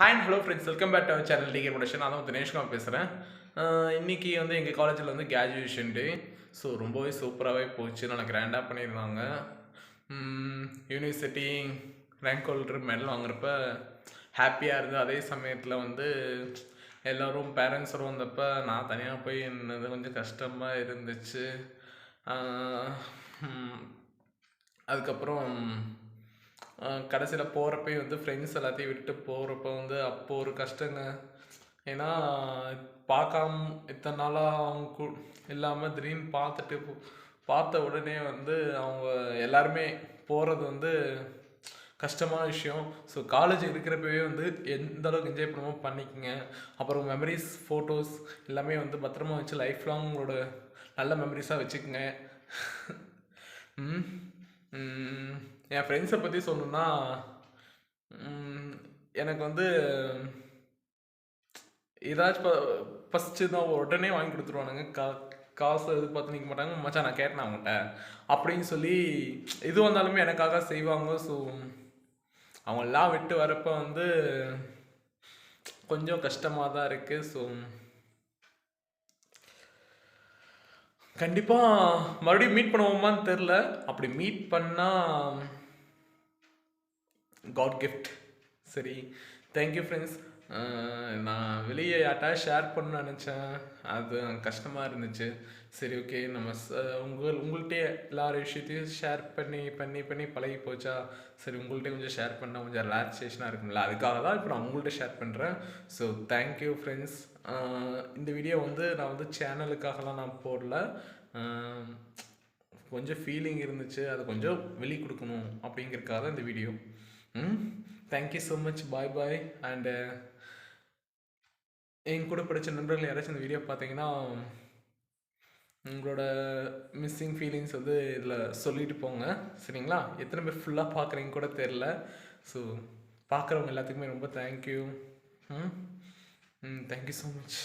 Hi and hello friends, welcome back to our channel DK production. நான் தான் தினேஷ்குமார் பேசுகிறேன். இன்றைக்கி வந்து எங்கள் காலேஜில் வந்து கிராஜுவேஷன் டே. ஸோ ரொம்பவே சூப்பராகவே போச்சு. நல்லா கிராண்டாக பண்ணியிருந்தாங்க. யூனிவர்சிட்டி ரேங்க் ஹோல்டர் மெடல் வாங்குறப்ப ஹாப்பியாக இருந்தது. அதே சமயத்தில் வந்து எல்லோரும் பேரண்ட்ஸோடு வந்தப்போ நான் தனியாக போய் என்னது கொஞ்சம் கஷ்டமாக இருந்துச்சு. அதுக்கப்புறம் கடைசியில் போகிறப்பே வந்து ஃப்ரெண்ட்ஸ் எல்லாத்தையும் விட்டு போகிறப்ப வந்து அப்போது ஒரு கஷ்டங்க. ஏன்னா பார்க்காம இத்தனை நாளாக அவங்க இல்லாமல் திடீர்னு பார்த்த உடனே வந்து அவங்க எல்லாருமே போகிறது வந்து கஷ்டமான விஷயம். ஸோ காலேஜ் இருக்கிறப்பவே வந்து எந்த அளவுக்கு என்ஜாய் பண்ணுமோ பண்ணிக்கோங்க. அப்புறம் மெமரிஸ் ஃபோட்டோஸ் எல்லாமே வந்து பத்திரமா வச்சு லைஃப் லாங் உங்களோட நல்ல மெமரிஸாக வச்சுக்கோங்க. என் ஃப்ரெண்ட்ஸை பற்றி சொல்லணுன்னா, எனக்கு வந்து ஏதாச்சும் ஃபஸ்ட்டு தான் உடனே வாங்கி கொடுத்துருவானுங்க. காசு எதிர்பார்த்து நிற்க மாட்டாங்க. மச்சான் நான் கேட்டேன் அவங்கள்ட்ட அப்படின்னு சொல்லி எது வந்தாலுமே எனக்காக செய்வாங்க. ஸோ அவங்களெலாம் விட்டு வரப்போ வந்து கொஞ்சம் கஷ்டமாக தான் இருக்குது. ஸோ கண்டிப்பாக மறுபடியும் மீட் பண்ணுவோமான்னு தெரில. அப்படி மீட் பண்ணால் காட் கிஃப்ட். சரி, தேங்க்யூ ஃப்ரெண்ட்ஸ். நான் வெளியே யார்ட்டா ஷேர் பண்ண நினச்சேன், அது கஷ்டமாக இருந்துச்சு. சரி, ஓகே, நம்ம உங்கள்கிட்டே எல்லா விஷயத்தையும் ஷேர் பண்ணி பழகி போச்சா. சரி, உங்கள்கிட்ட கொஞ்சம் ஷேர் பண்ணால் கொஞ்சம் ரிலாக்ஸேஷனாக இருக்கும்ல, அதுக்காக தான் இப்போ நான் உங்கள்கிட்ட ஷேர் பண்ணுறேன். So thank you friends. இந்த வீடியோ வந்து நான் வந்து சேனலுக்காகலாம் நான் போடல. கொஞ்சம் ஃபீலிங் இருந்துச்சு, அதை கொஞ்சம் வெளி கொடுக்கணும் அப்படிங்கிறதுக்காக தான் இந்த video. Thank you so much. Bye bye. And என் கூட படித்த நண்பர்கள் யாராச்சும் இந்த வீடியோ பார்த்தீங்கன்னா உங்களோட மிஸ்ஸிங் ஃபீலிங்ஸ் வந்து இதில் சொல்லிட்டு போங்க, சரிங்களா? எத்தனை பேர் ஃபுல்லாக பார்க்குறீங்க கூட தெரில. ஸோ பார்க்குறவங்க எல்லாத்துக்குமே ரொம்ப தேங்க்யூ. Thank you so much.